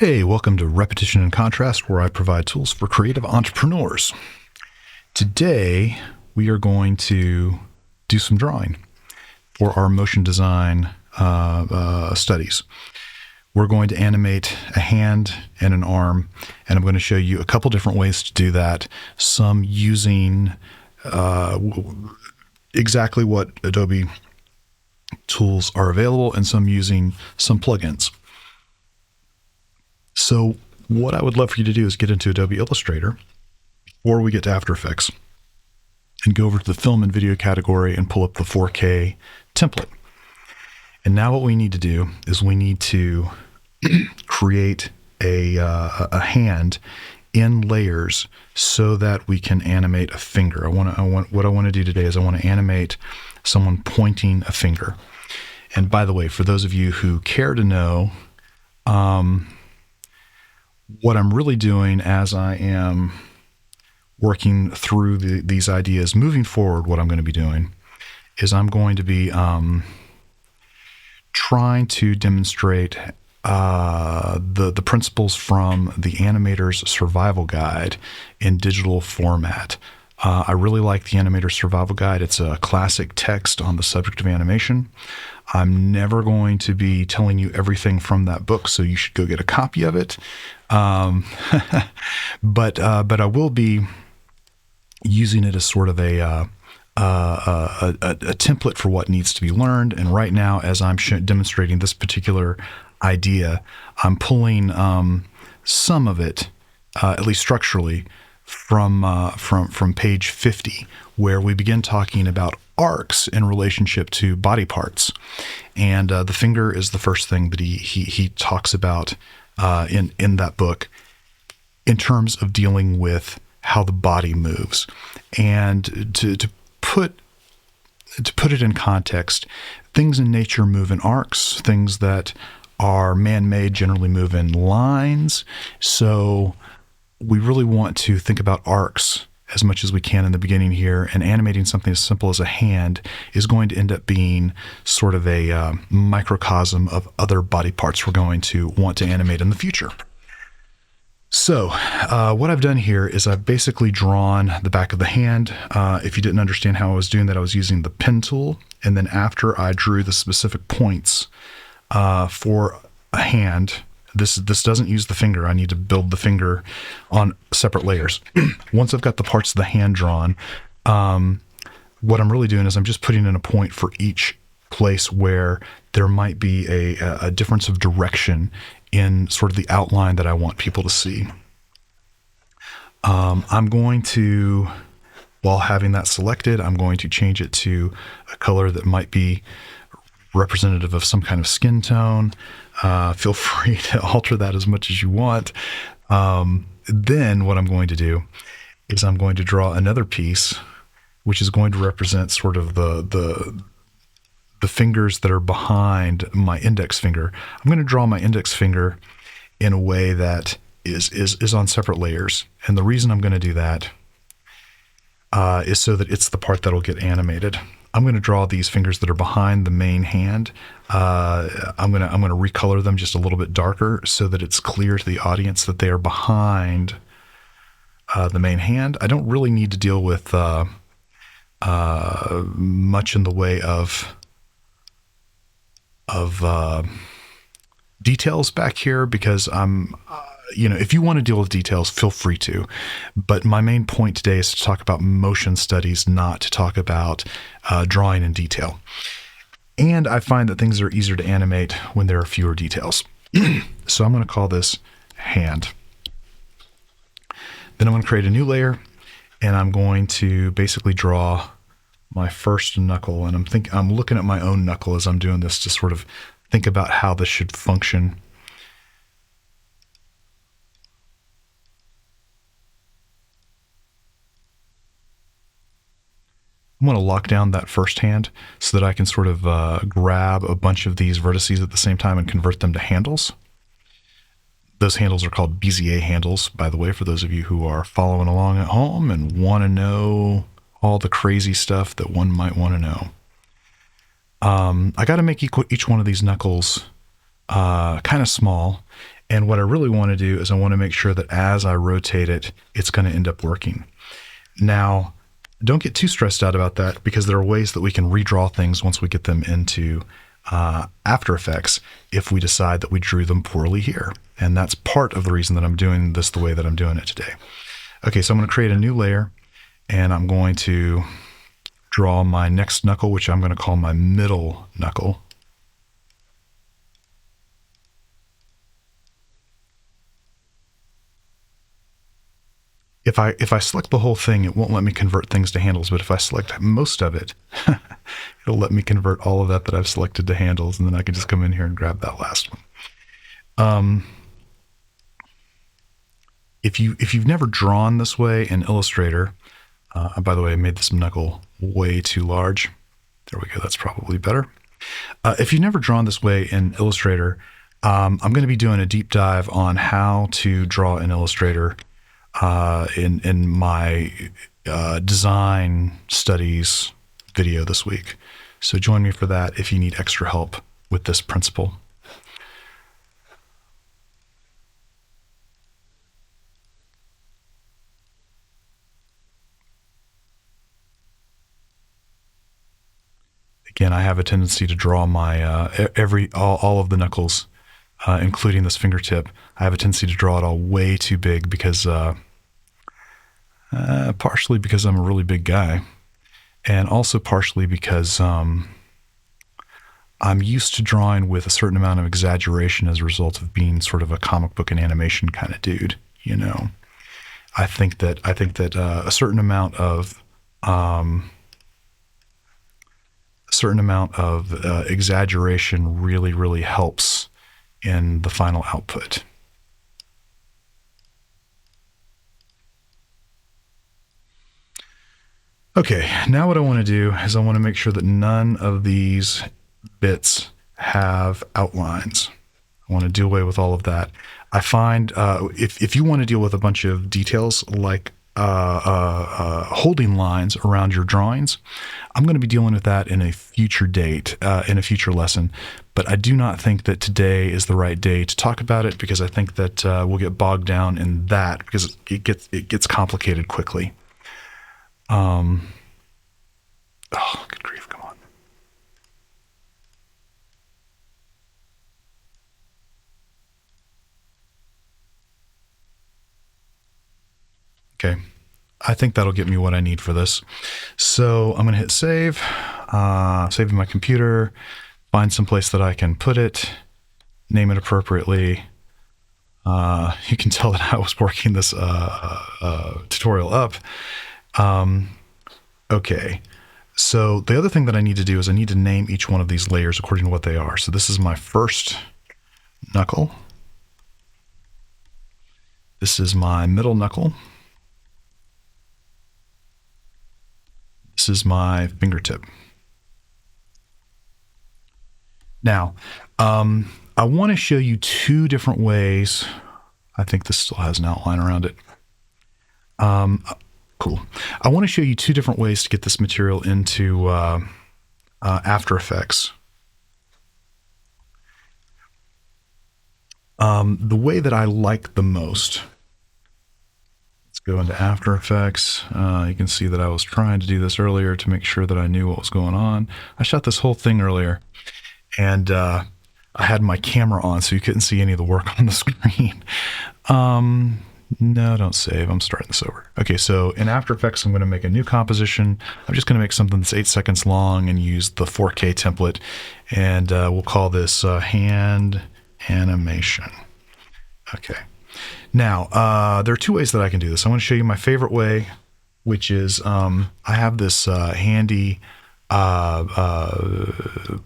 Hey, welcome to Repetition and Contrast, where I provide tools for creative entrepreneurs. Today, we are going to do some drawing for our motion design studies. We're going to animate a hand and an arm, and I'm going to show you a couple different ways to do that, some using exactly what Adobe tools are available, and some using some plugins. So what I would love for you to do is get into Adobe Illustrator before we get to After Effects and go over to the film and video category and pull up the 4K template. And now what we need to do is we need to create a hand in layers so that we can animate a finger. What I want to do today is I want to animate someone pointing a finger. And by the way, for those of you who care to know, what I'm really doing as I am working through these ideas moving forward, what I'm going to be doing is I'm going to be trying to demonstrate the principles from the Animator's Survival Guide in digital format. I really like the Animator's Survival Guide. It's a classic text on the subject of animation. I'm never going to be telling you everything from that book, so you should go get a copy of it. But I will be using it as sort of a template for what needs to be learned. And right now, as I'm demonstrating this particular idea, I'm pulling some of it, at least structurally, from page 50, where we begin talking about arcs in relationship to body parts. And the finger is the first thing that he talks about in that book in terms of dealing with how the body moves. And to put it in context, things in nature move in arcs. Things that are man-made generally move in lines. So we really want to think about arcs as much as we can in the beginning here, and animating something as simple as a hand is going to end up being sort of a microcosm of other body parts we're going to want to animate in the future. So what I've done here is I've basically drawn the back of the hand. If you didn't understand how I was doing that, I was using the pen tool, and then after I drew the specific points for a hand, this doesn't use the finger. I need to build the finger on separate layers. Once I've got the parts of the hand drawn, what I'm really doing is I'm just putting in a point for each place where there might be a difference of direction in sort of the outline that I want people to see. I'm going to, while having that selected, I'm going to change it to a color that might be representative of some kind of skin tone. Feel free to alter that as much as you want. Then what I'm going to do is I'm going to draw another piece, which is going to represent sort of the fingers that are behind my index finger. I'm going to draw my index finger in a way that is on separate layers. And the reason I'm going to do that is so that it's the part that'll get animated. I'm going to draw these fingers that are behind the main hand. I'm going to recolor them just a little bit darker so that it's clear to the audience that they are behind the main hand. I don't really need to deal with much in the way of details back here, because I'm if you want to deal with details, feel free to. But my main point today is to talk about motion studies, not to talk about drawing in detail. And I find that things are easier to animate when there are fewer details. So I'm going to call this hand. Then I'm going to create a new layer, and I'm going to basically draw my first knuckle. And I'm looking at my own knuckle as I'm doing this to sort of think about how this should function. I'm going to lock down that first hand so that I can sort of grab a bunch of these vertices at the same time and convert them to handles. Those handles are called Bezier handles, by the way, for those of you who are following along at home and want to know all the crazy stuff that one might want to know. I got to make each one of these knuckles kind of small, And what I really want to do is I want to make sure that as I rotate it, it's going to end up working. Now, don't get too stressed out about that, because there are ways that we can redraw things once we get them into After Effects if we decide that we drew them poorly here. And that's part of the reason that I'm doing this the way that I'm doing it today. Okay, so I'm going to create a new layer, and I'm going to draw my next knuckle, which I'm going to call my middle knuckle. If I select the whole thing, it won't let me convert things to handles, but if I select most of it, it'll let me convert all of that I've selected to handles, and then I can just come in here and grab that last one. If you've never drawn this way in Illustrator, by the way, I made this knuckle way too large. There we go, that's probably better. If you've never drawn this way in Illustrator, I'm going to be doing a deep dive on how to draw in Illustrator in my design studies video this week. So join me for that if you need extra help with this principle. Again, I have a tendency to draw my all of the knuckles, including this fingertip. I have a tendency to draw it all way too big because partially because I'm a really big guy, and also partially because I'm used to drawing with a certain amount of exaggeration as a result of being sort of a comic book and animation kind of dude. You know, I think that a certain amount of exaggeration really helps in the final output. Okay, now what I want to do is I want to make sure that none of these bits have outlines. I want to do away with all of that. I find if you want to deal with a bunch of details like holding lines around your drawings, I'm going to be dealing with that in a future date, in a future lesson. But I do not think that today is the right day to talk about it, because I think that we'll get bogged down in that, because it gets complicated quickly. Oh, good grief, come on. Okay, I think that'll get me what I need for this. So I'm going to hit save, save in my computer, find some place that I can put it, name it appropriately. You can tell that I was working this tutorial up. Okay, so the other thing that I need to do is I need to name each one of these layers according to what they are. So this is my first knuckle. This is my middle knuckle. This is my fingertip. Now, I want to show you two different ways. I think this still has an outline around it. Cool. I want to show you two different ways to get this material into After Effects. The way that I like the most, let's go into After Effects. You can see that I was trying to do this earlier to make sure that I knew what was going on. I shot this whole thing earlier, and I had my camera on, so you couldn't see any of the work on the screen. No, don't save. I'm starting this over. Okay, so in After Effects, I'm going to make a new composition. I'm just going to make something that's 8 seconds long and use the 4K template, and we'll call this hand animation. Okay. Now, there are two ways that I can do this. I want to show you my favorite way, which is I have this handy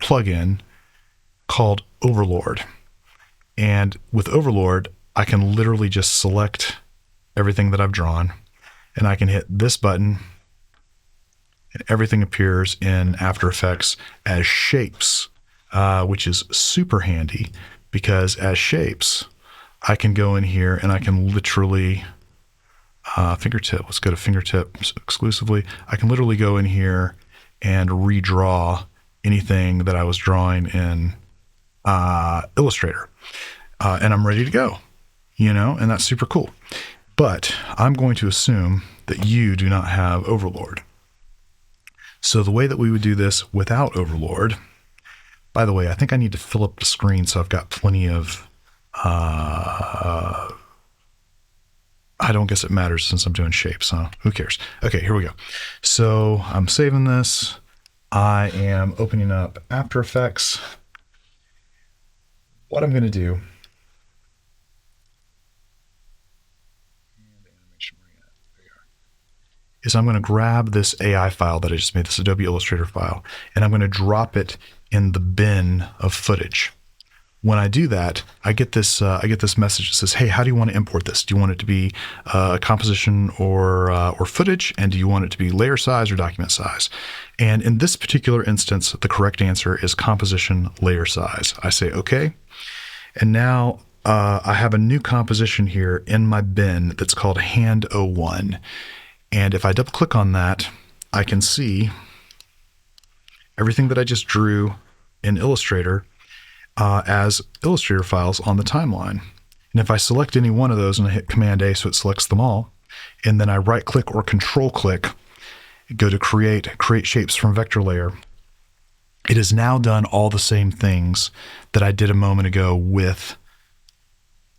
plugin called Overlord. And with Overlord, I can literally just select everything that I've drawn, and I can hit this button, and everything appears in After Effects as shapes, which is super handy, because as shapes, I can go in here and I can literally, fingertip, let's go to fingertips exclusively. I can literally go in here and redraw anything that I was drawing in Illustrator. and I'm ready to go, and that's super cool. But I'm going to assume that you do not have Overlord. So the way that we would do this without Overlord, by the way, I think I need to fill up the screen so I've got plenty of, I don't guess it matters since I'm doing shapes, huh? Who cares? Okay, here we go. So I'm saving this. I am opening up After Effects. What I'm going to do is I'm going to grab this AI file that I just made, this Adobe Illustrator file, and I'm going to drop it in the bin of footage. When I do that, I get this message that says, "Hey, how do you want to import this? Do you want it to be composition or footage? And do you want it to be layer size or document size?" And in this particular instance, the correct answer is composition layer size. I say okay, and now I have a new composition here in my bin that's called Hand 01. And if I double click on that, I can see everything that I just drew in Illustrator as Illustrator files on the timeline. And if I select any one of those and I hit Command A so it selects them all, and then I right click or control click, go to create shapes from vector layer, it has now done all the same things that I did a moment ago with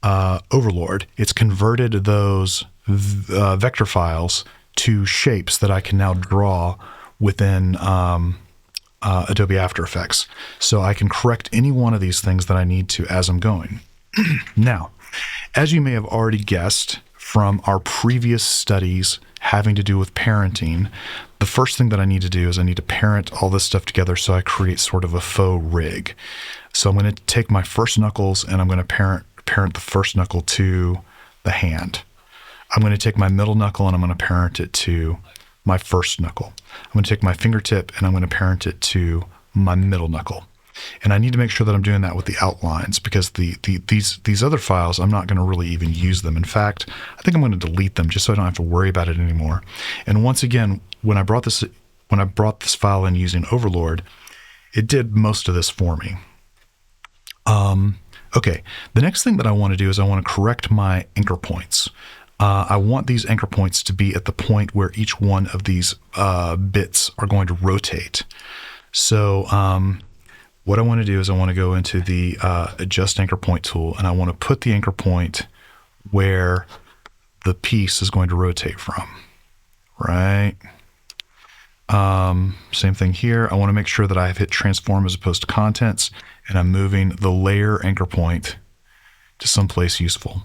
Overlord. It's converted those vector files to shapes that I can now draw within Adobe After Effects. So I can correct any one of these things that I need to as I'm going. Now, as you may have already guessed from our previous studies having to do with parenting, the first thing that I need to do is I need to parent all this stuff together so I create sort of a faux rig. So I'm going to take my first knuckles and I'm going to parent the first knuckle to the hand. I'm going to take my middle knuckle and I'm going to parent it to my first knuckle. I'm going to take my fingertip and I'm going to parent it to my middle knuckle. And I need to make sure that I'm doing that with the outlines because these other files, I'm not going to really even use them. In fact, I think I'm going to delete them just so I don't have to worry about it anymore. And once again, when I brought this file in using Overlord, it did most of this for me. Okay, the next thing that I want to do is I want to correct my anchor points. I want these anchor points to be at the point where each one of these bits are going to rotate. So what I want to do is I want to go into the Adjust Anchor Point tool, and I want to put the anchor point where the piece is going to rotate from, right? Same thing here. I want to make sure that I have hit Transform as opposed to Contents, and I'm moving the layer anchor point to someplace useful.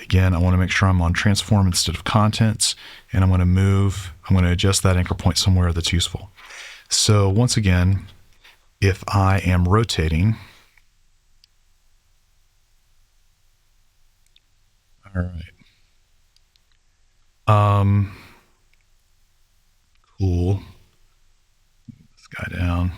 Again, I want to make sure I'm on Transform instead of Contents, and I'm going to adjust that anchor point somewhere that's useful. So once again, if I am rotating, all right. Cool. This guy down.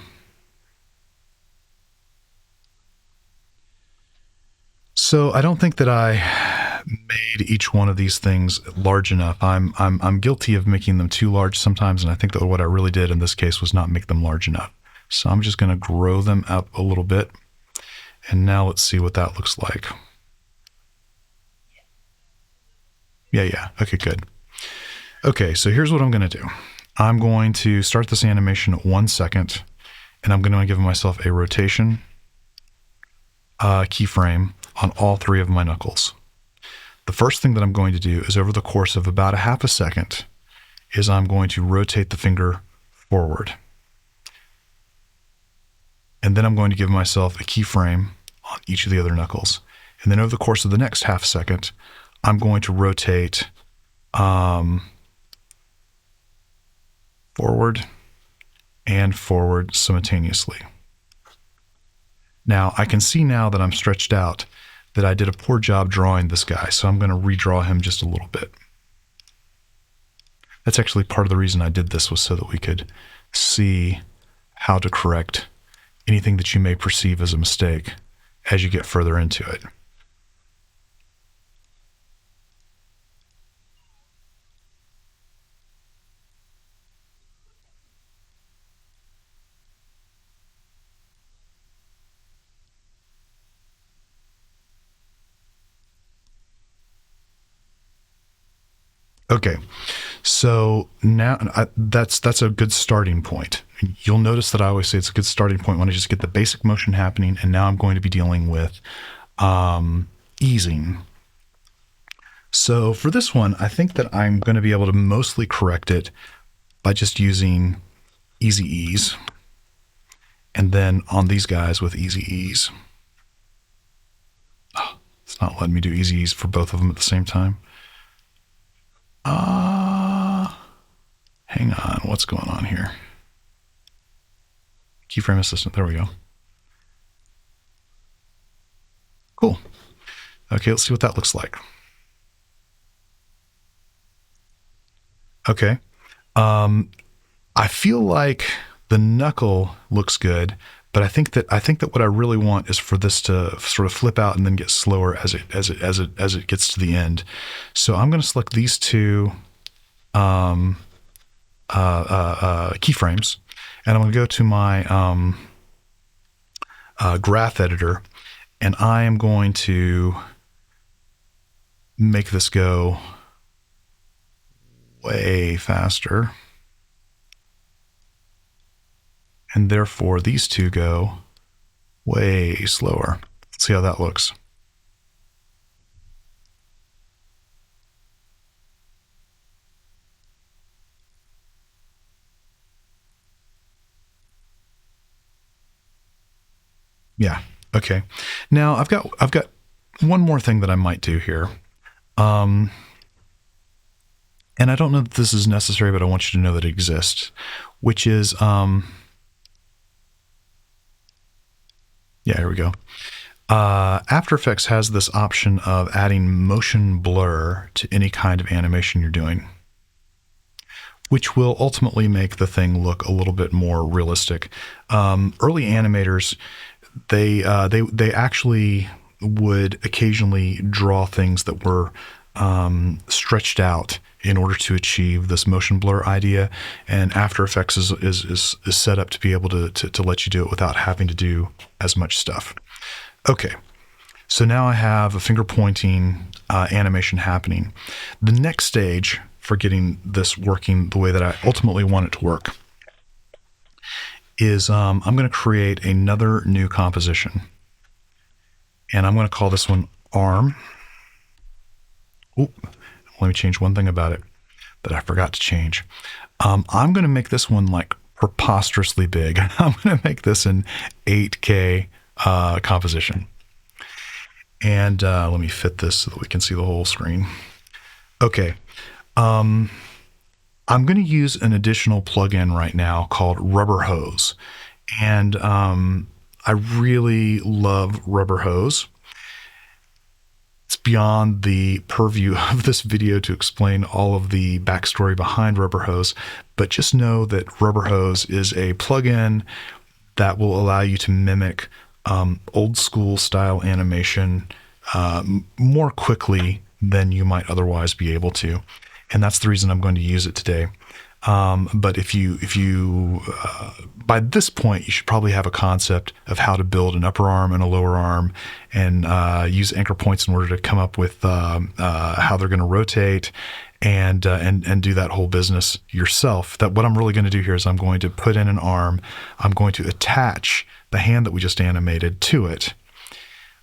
So I don't think that I made each one of these things large enough. I'm guilty of making them too large sometimes, and I think that what I really did in this case was not make them large enough. So I'm just going to grow them up a little bit. And now let's see what that looks like. Yeah. Okay, good. Okay, so here's what I'm going to do. I'm going to start this animation at 1 second, and I'm going to give myself a rotation keyframe on all three of my knuckles. The first thing that I'm going to do is over the course of about a half a second is I'm going to rotate the finger forward. And then I'm going to give myself a keyframe on each of the other knuckles. And then over the course of the next half second, I'm going to rotate forward and forward simultaneously. Now, I can see now that I'm stretched out that I did a poor job drawing this guy, so I'm going to redraw him just a little bit. That's actually part of the reason I did this, was so that we could see how to correct anything that you may perceive as a mistake as you get further into it. Okay, so now that's a good starting point. You'll notice that I always say it's a good starting point when I just get the basic motion happening, and now I'm going to be dealing with easing. So for this one, I think that I'm going to be able to mostly correct it by just using easy ease, and then on these guys with easy ease. Oh, it's not letting me do easy ease for both of them at the same time. Hang on, what's going on here? Keyframe assistant, there we go. Cool. Okay, let's see what that looks like. Okay. I feel like the knuckle looks good, but I think that what I really want is for this to sort of flip out and then get slower as it gets to the end. So I'm going to select these two keyframes, and I'm going to go to my graph editor, and I am going to make this go way faster, and therefore these two go way slower. Let's see how that looks. Yeah. Okay. Now I've got one more thing that I might do here. And I don't know that this is necessary, but I want you to know that it exists, which is, yeah, here we go. After Effects has this option of adding motion blur to any kind of animation you're doing, which will ultimately make the thing look a little bit more realistic. Early animators, they actually would occasionally draw things that were stretched out in order to achieve this motion blur idea, and After Effects is set up to be able to let you do it without having to do as much stuff. Okay, so now I have a finger pointing animation happening. The next stage for getting this working the way that I ultimately want it to work is I'm going to create another new composition, and I'm going to call this one arm. Oop. Let me change one thing about it that I forgot to change. I'm going to make this one like preposterously big. I'm going to make this an 8K composition. And let me fit this so that we can see the whole screen. Okay. I'm going to use an additional plugin right now called Rubber Hose. And I really love Rubber Hose. It's beyond the purview of this video to explain all of the backstory behind Rubber Hose, but just know that Rubber Hose is a plugin that will allow you to mimic old school style animation more quickly than you might otherwise be able to. And that's the reason I'm going to use it today. But if you by this point, you should probably have a concept of how to build an upper arm and a lower arm, and use anchor points in order to come up with how they're going to rotate, and do that whole business yourself. That what I'm really going to do here is I'm going to put in an arm. I'm going to attach the hand that we just animated to it.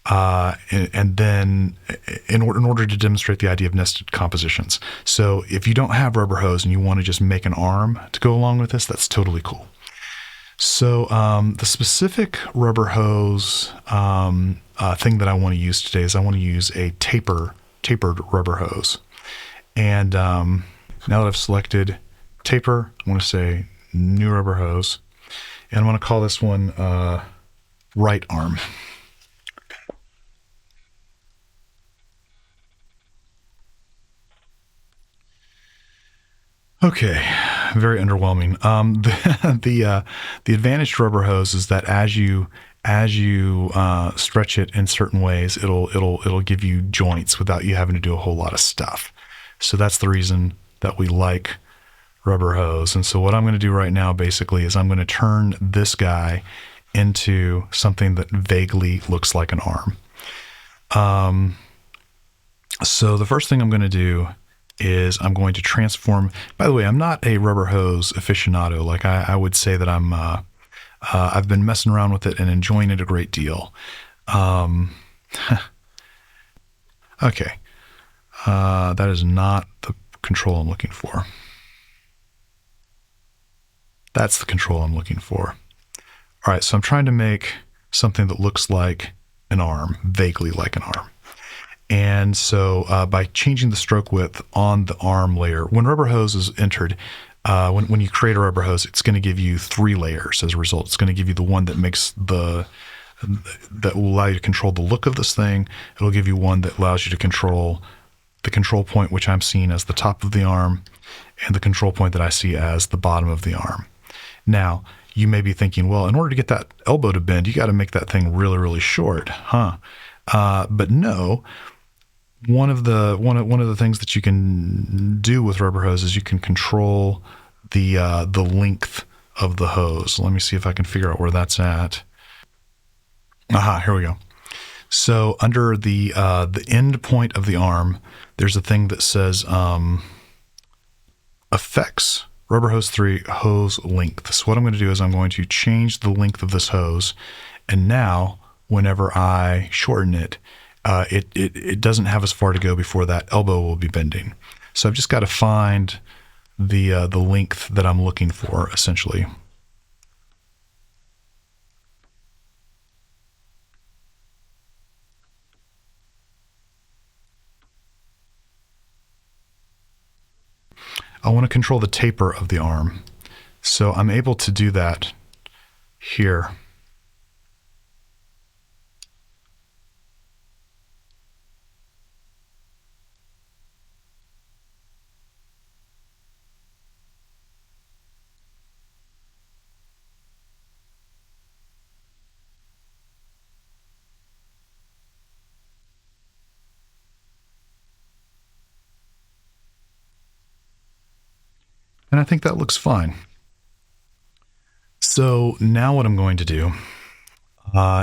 And then in order to demonstrate the idea of nested compositions. So if you don't have Rubber Hose and you want to just make an arm to go along with this, that's totally cool. So the specific Rubber Hose thing that I want to use today is I want to use a tapered Rubber Hose. And now that I've selected taper, I want to say new Rubber Hose. And I'm going to call this one right arm. Okay, very underwhelming. The advantage to Rubber Hose is that as you stretch it in certain ways, it'll give you joints without you having to do a whole lot of stuff. So that's the reason that we like Rubber Hose. And so what I'm going to do right now basically is I'm going to turn this guy into something that vaguely looks like an arm. So the first thing I'm going to do is I'm going to transform. By the way, I'm not a rubber hose aficionado. Like I would say that I've been messing around with it and enjoying it a great deal. Okay. That is not the control I'm looking for. That's the control I'm looking for. All right, so I'm trying to make something that looks like an arm, vaguely like an arm. And so by changing the stroke width on the arm layer, when rubber hose is entered, when you create a rubber hose, it's going to give you 3 layers as a result. It's going to give you the one that will allow you to control the look of this thing. It'll give you one that allows you to control the control point, which I'm seeing as the top of the arm, and the control point that I see as the bottom of the arm. Now, you may be thinking, well, in order to get that elbow to bend, you got to make that thing really, really short, huh? But no. One of the things that you can do with rubber hose is you can control the length of the hose. Let me see if I can figure out where that's at. Aha, here we go. So under the end point of the arm, there's a thing that says effects rubber hose 3 hose length. So what I'm going to do is I'm going to change the length of this hose, and now whenever I shorten it, it doesn't have as far to go before that elbow will be bending. So I've just got to find the length that I'm looking for, essentially. I want to control the taper of the arm. So I'm able to do that here. And I think that looks fine. So now what I'm going to do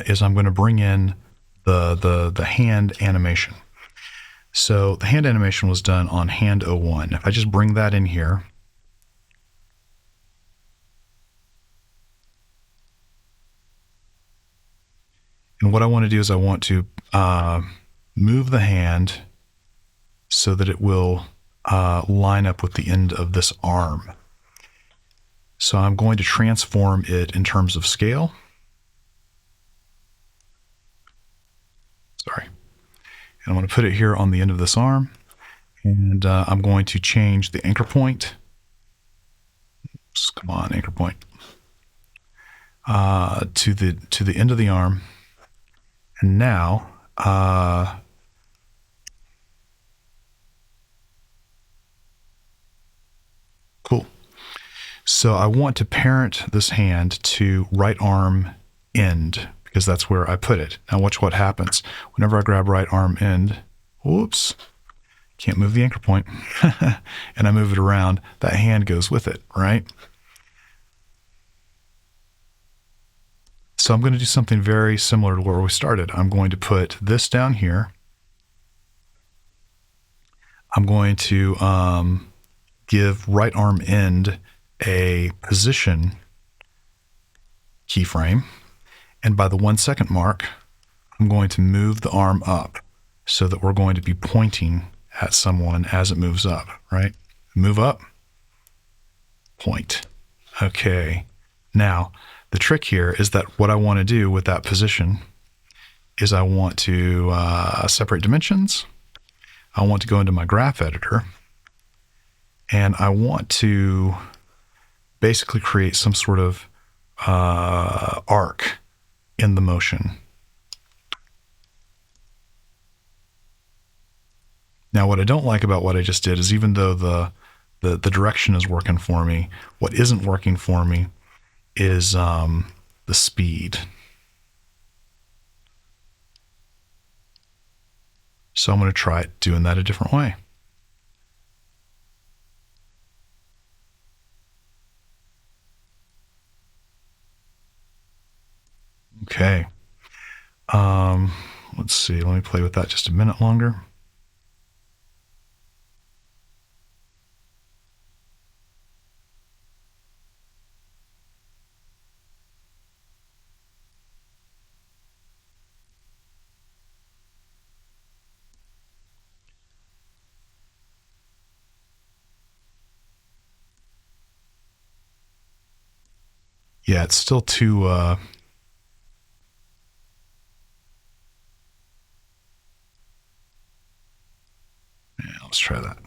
is I'm going to bring in the hand animation. So the hand animation was done on hand 01. If I just bring that in here, and what I want to do is I want to move the hand so that it will line up with the end of this arm. So I'm going to transform it in terms of scale. Sorry. And I'm going to put it here on the end of this arm. And I'm going to change the anchor point. Oops, come on, anchor point. To the end of the arm. And now cool. So I want to parent this hand to right arm end because that's where I put it. Now watch what happens. Whenever I grab right arm end, whoops, can't move the anchor point, and I move it around, that hand goes with it, right? So I'm going to do something very similar to where we started. I'm going to put this down here. I'm going to give right arm end a position keyframe. And by the 1 second mark, I'm going to move the arm up so that we're going to be pointing at someone as it moves up, right? Move up, point. Okay. Now, the trick here is that what I want to do with that position is I want to separate dimensions. I want to go into my graph editor, and I want to basically create some sort of arc in the motion. Now, what I don't like about what I just did is even though the direction is working for me, what isn't working for me is the speed. So I'm going to try doing that a different way. Okay. Let's see. Let me play with that just a minute longer. Yeah, it's still too. Yeah, let's try that.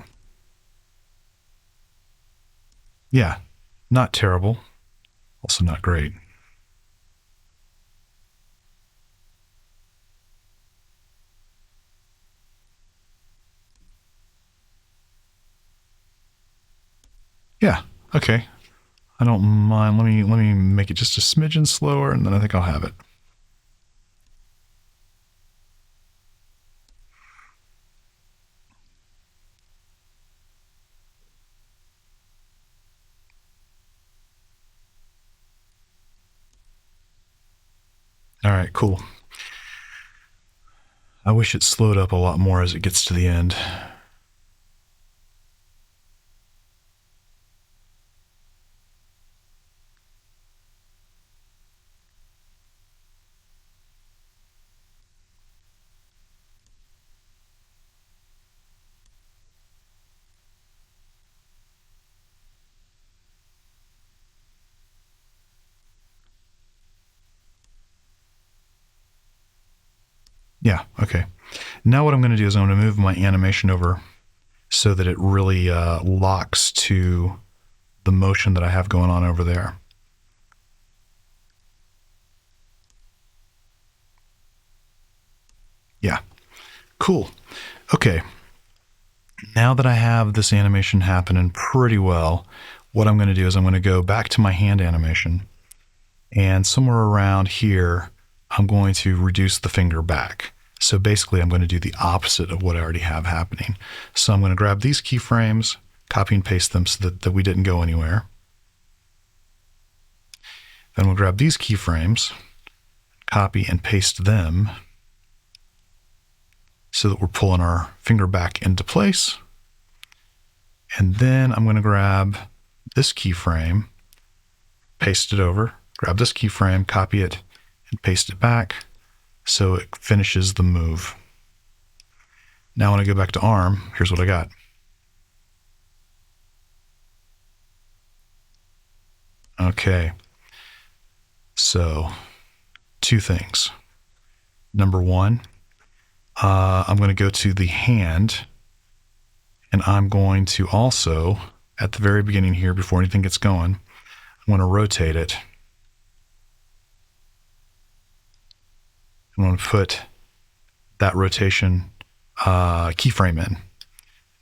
Yeah, not terrible. Also not great. Yeah. Okay. I don't mind. Let me make it just a smidgen slower, and then I think I'll have it. All right, cool. I wish it slowed up a lot more as it gets to the end. Yeah, okay. Now what I'm going to do is I'm going to move my animation over so that it really locks to the motion that I have going on over there. Yeah, cool. Okay, now that I have this animation happening pretty well, what I'm going to do is I'm going to go back to my hand animation, and somewhere around here, I'm going to reduce the finger back. So basically, I'm going to do the opposite of what I already have happening. So I'm going to grab these keyframes, copy and paste them so that we didn't go anywhere. Then we'll grab these keyframes, copy and paste them so that we're pulling our finger back into place. And then I'm going to grab this keyframe, paste it over, grab this keyframe, copy it, and paste it back so it finishes the move. Now when I go back to arm, here's what I got. Okay, so two things. Number one, I'm going to go to the hand, and I'm going to also, at the very beginning here, before anything gets going, I'm going to rotate it. I'm going to put that rotation keyframe in.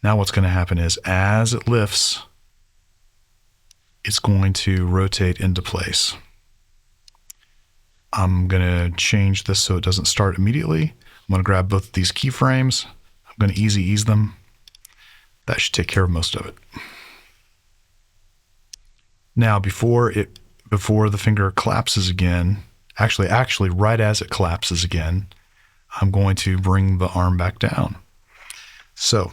Now what's going to happen is as it lifts, it's going to rotate into place. I'm going to change this so it doesn't start immediately. I'm going to grab both of these keyframes. I'm going to easy ease them. That should take care of most of it. Now before the finger collapses again, actually right as it collapses again, I'm going to bring the arm back down. So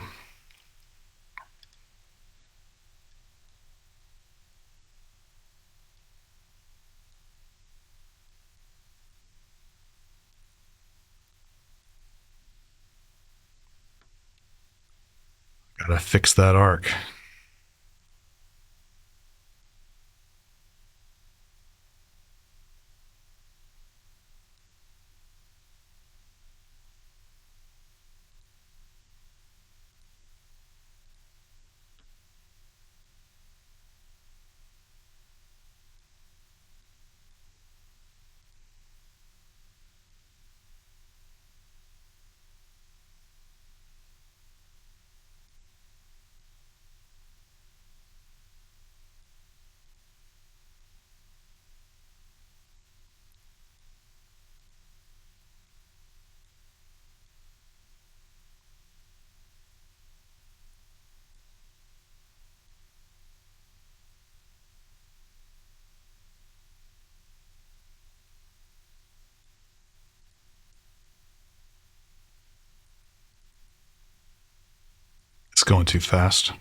gotta fix that arc. It's going too fast.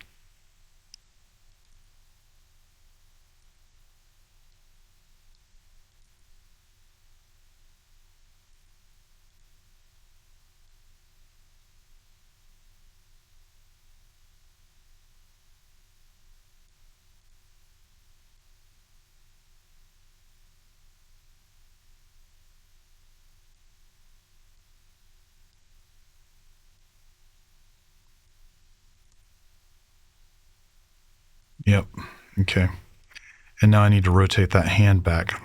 Yep. Okay. And now I need to rotate that hand back.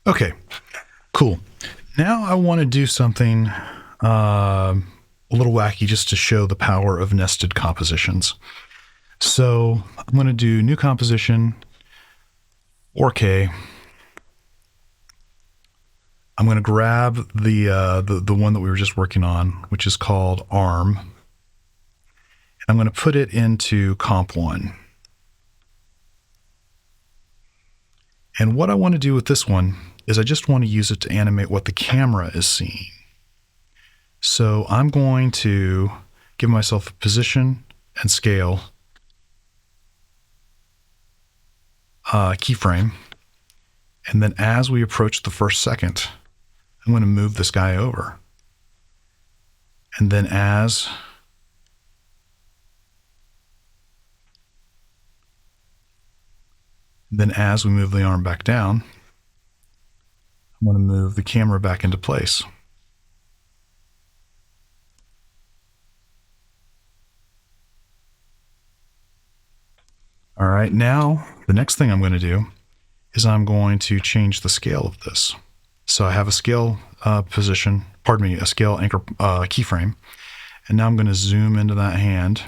Okay, cool. Now I want to do something a little wacky just to show the power of nested compositions. So I'm going to do new composition, 4K. I'm going to grab the one that we were just working on, which is called ARM. I'm going to put it into Comp 1. And what I want to do with this one is I just want to use it to animate what the camera is seeing. So I'm going to give myself a position and scale keyframe. And then as we approach the first second, I'm going to move this guy over. And then as we move the arm back down, I'm going to move the camera back into place. All right, now the next thing I'm going to do is I'm going to change the scale of this. So I have a scale a scale anchor keyframe, and now I'm going to zoom into that hand.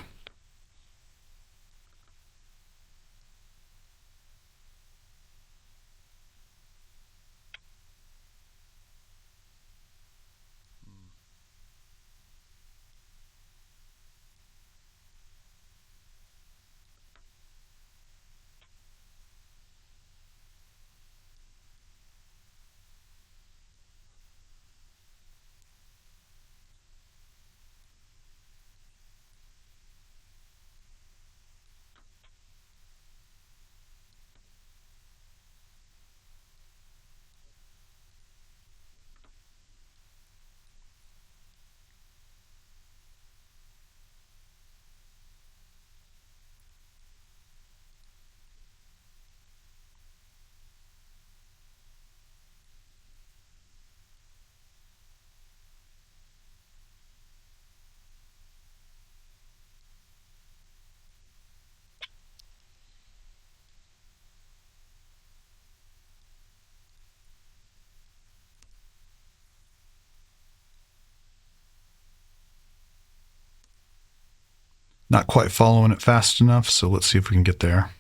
Not quite following it fast enough, so let's see if we can get there.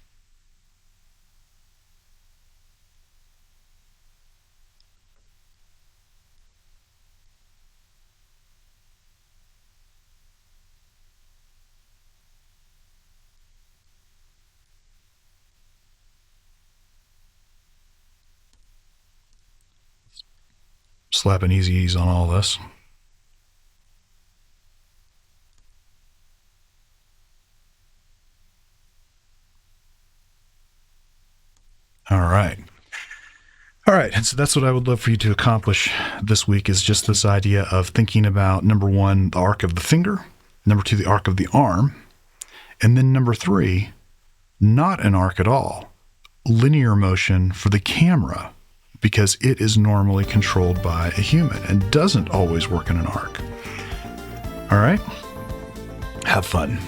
Slap an easy ease on all this. All right. All right, and so that's what I would love for you to accomplish this week is just this idea of thinking about, number one, the arc of the finger, number two, the arc of the arm, and then number three, not an arc at all, linear motion for the camera, because it is normally controlled by a human and doesn't always work in an arc. All right, have fun.